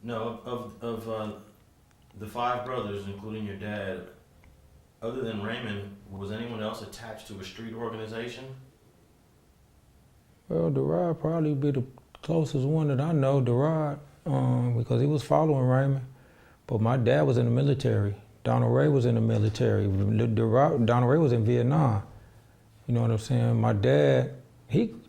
No, of the five brothers, including your dad, other than Raymond, was anyone else attached to a street organization? Well, Derard probably be the closest one that I know, Derard, because he was following Raymond. But my dad was in the military. Donald Ray was in the military. Donald Ray was in Vietnam. You know what I'm saying? My dad,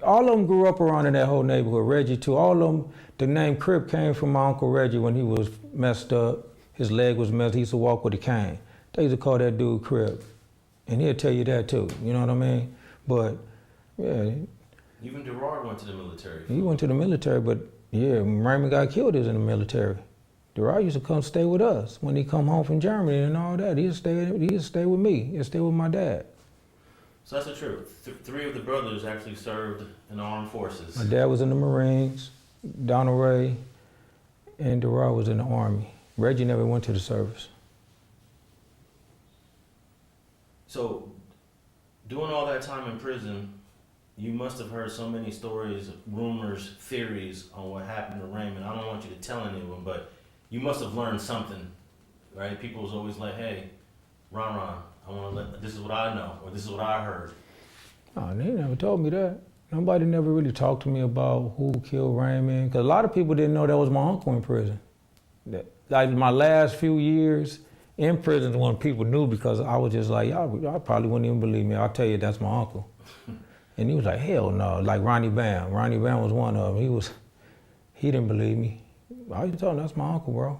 all of them grew up around in that whole neighborhood. Reggie too. All of them, the name Crip came from my Uncle Reggie when he was messed up. His leg was messed. He used to walk with a cane. They used to call that dude Crip. And he'll tell you that too. You know what I mean? But, yeah. Even Gerard went to the military. He went to the military, but yeah, when Raymond got killed, he was in the military. Gerard used to come stay with us when he come home from Germany and all that. He used to stay with me. He'd stay with my dad. So that's the truth. Three of the brothers actually served in the armed forces. My dad was in the Marines, Donald Ray, and Gerard was in the Army. Reggie never went to the service. So, doing all that time in prison, you must have heard so many stories, rumors, theories on what happened to Raymond. I don't want you to tell anyone, but you must have learned something, right? People was always like, hey, Ron, this is what I know, or this is what I heard. Oh, they never told me that. Nobody never really talked to me about who killed Raymond, because a lot of people didn't know that was my uncle in prison. Like my last few years in prison when people knew, because I was just like, y'all probably wouldn't even believe me. I'll tell you that's my uncle. And he was like, hell no, like Ronnie Bam. Ronnie Bam was one of them. He didn't believe me. I was telling him, that's my uncle, bro.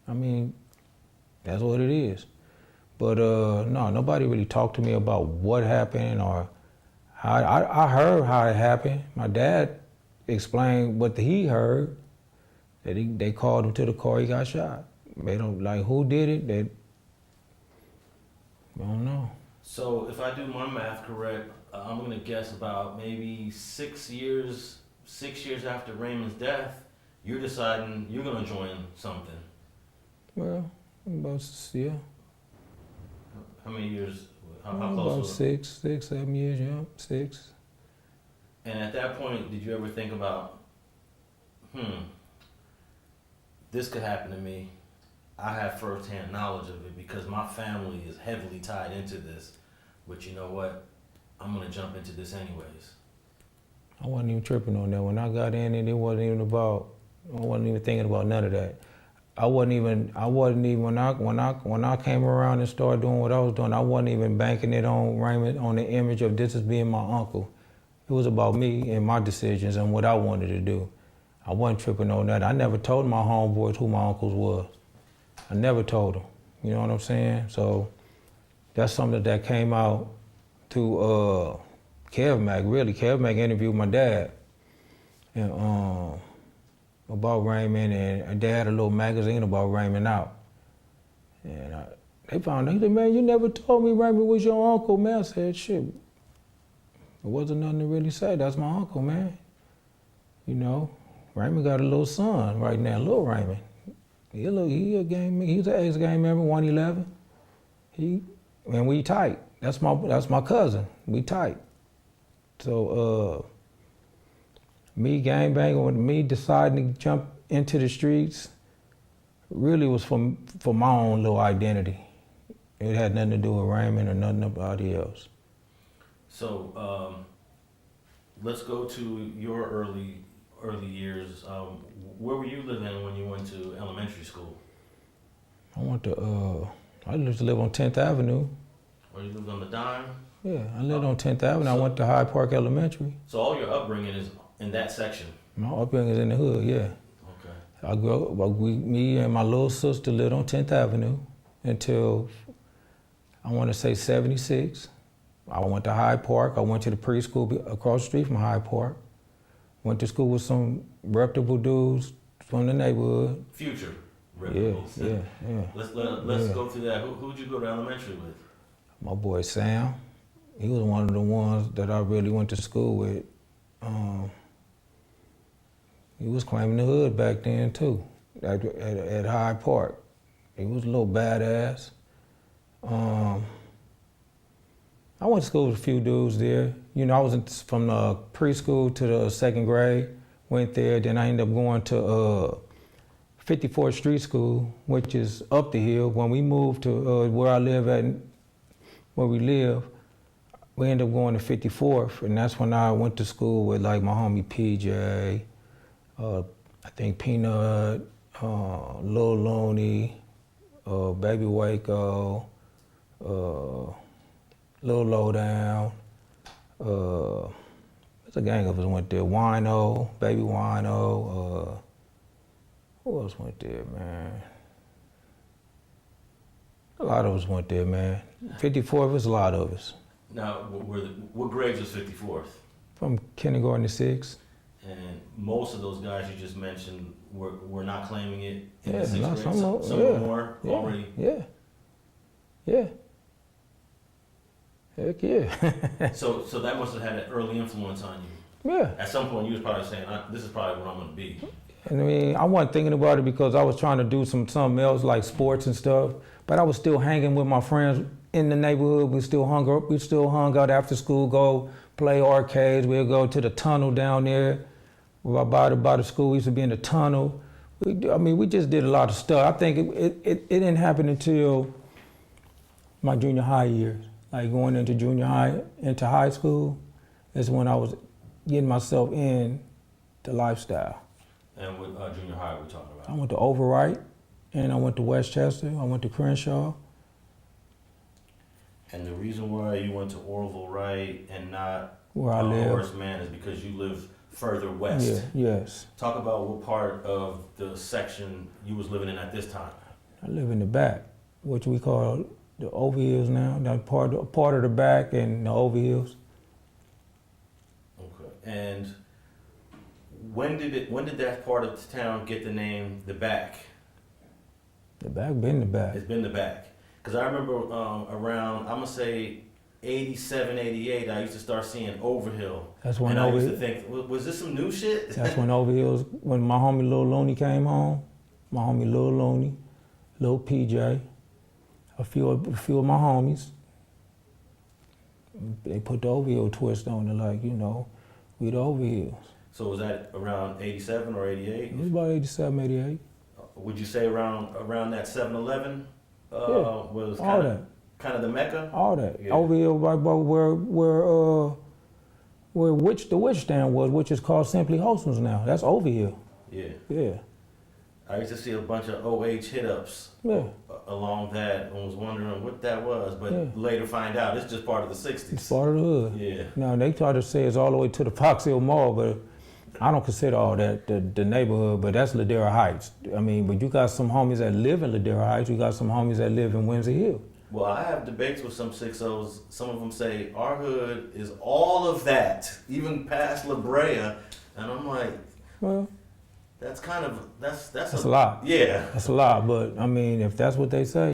I mean, that's what it is. But no, nobody really talked to me about what happened or how. I heard how it happened. My dad explained what he heard, that they called him to the car, he got shot. They don't, like, who did it? I don't know. So if I do my math correct, I'm gonna guess about maybe 6 years after Raymond's death, you're deciding you're gonna join something. Well, about, yeah. How many years? How close about was it? 6, 7 years, yeah, 6. And at that point, did you ever think about, this could happen to me? I have firsthand knowledge of it because my family is heavily tied into this. But you know what? I'm gonna jump into this anyways. I wasn't even tripping on that. When I got in it, I wasn't even thinking about none of that. I wasn't even when I came around and started doing what I was doing, I wasn't even banking it on Raymond, on the image of this as being my uncle. It was about me and my decisions and what I wanted to do. I wasn't tripping on that. I never told my homeboys who my uncles was. I never told them. You know what I'm saying? So that's something that came out through Kev Mac, really. Kev Mac interviewed my dad and about Raymond, and they had a little magazine about Raymond out. And they found out, he said, man, you never told me Raymond was your uncle, man. I said, shit, there wasn't nothing to really say. That's my uncle, man. You know, Raymond got a little son right now, little Raymond. He's an ex-gang member, 111. And we tight. That's my cousin. We tight. So me gangbanging with me deciding to jump into the streets really was for my own little identity. It had nothing to do with Raymond or nothing nobody else. So let's go to your early years. Where were you living when you went to elementary school? I used to live on 10th Avenue. Or you lived on the dime? Yeah, I lived on 10th Avenue. I went to Hyde Park Elementary. So all your upbringing is in that section? My upbringing is in the hood, yeah. Okay. I grew up, me and my little sister lived on 10th Avenue until, I want to say 76. I went to Hyde Park. I went to the preschool across the street from Hyde Park. Went to school with some reputable dudes from the neighborhood. Future reputables. Yeah. Let's go through that. Who'd you go to elementary with? My boy Sam. He was one of the ones that I really went to school with. He was claiming the hood back then too, at Hyde Park. He was a little badass. I went to school with a few dudes there. You know, I was from the preschool to the 2nd grade, went there, then I ended up going to 54th Street School, which is up the hill. When we moved to where I live at, where we live, we ended up going to 54th, and that's when I went to school with like my homie PJ, I think Peanut, Lil Looney, Baby Waco, Lil Lowdown. There's a gang of us went there. Wino, Baby Wino. Who else went there, man? A lot of us went there, man. 54th was a lot of us. Now, what grades was 54th? From kindergarten to 6th. And most of those guys you just mentioned were not claiming it in Yeah, the 6th grade? Some of them were already? Yeah. Heck yeah. So that must have had an early influence on you. Yeah. At some point you was probably saying, this is probably what I'm going to be. And I mean, I wasn't thinking about it because I was trying to do something else like sports and stuff, but I was still hanging with my friends in the neighborhood. We still hung out after school, go play arcades. We'd go to the tunnel down there by the school. We used to be in the tunnel. We just did a lot of stuff. I think it didn't happen until my junior high years. Like going into junior high, into high school, is when I was getting myself in the lifestyle. And what junior high are we talking about? I went to Overhill, and I went to Westchester. I went to Crenshaw. And the reason why you went to Orville Wright and not Where I live. Horace Mann is because you live further west. Yeah, yes. Talk about what part of the section you was living in at this time. I live in the back, which we call the Overhills now. That part of the back and the Overhills. Okay. And when did that part of the town get the name the back? The back been the back. It's been the back. Because I remember around, I'm going to say 87, 88, I used to start seeing Overhill. That's when and I used to Overhill. think, was this some new shit? That's when Overhills. When my homie Lil Looney came home, my homie Lil Looney, Lil PJ, a few of my homies, they put the Overhill twist on it, like, we the Overhills. So was that around 87 or 88? It was about 87, 88. Would you say around that 7-Eleven was all kind of the mecca? All that. Yeah. Overhill, right by where the witch stand was, which is called Simply Wholesome's now. That's Overhill. Yeah. Yeah. I used to see a bunch of OH hit-ups along that and was wondering what that was, but later find out it's just part of the 60s. It's part of the hood. Yeah. Now, they try to say it's all the way to the Fox Hill Mall, but I don't consider all that the neighborhood, but that's Ladera Heights. But you got some homies that live in Ladera Heights. You got some homies that live in Windsor Hill. Well, I have debates with some 6-0s. Some of them say our hood is all of that, even past La Brea, and I'm like, well, that's a lot. Yeah. That's a lot, but if that's what they say.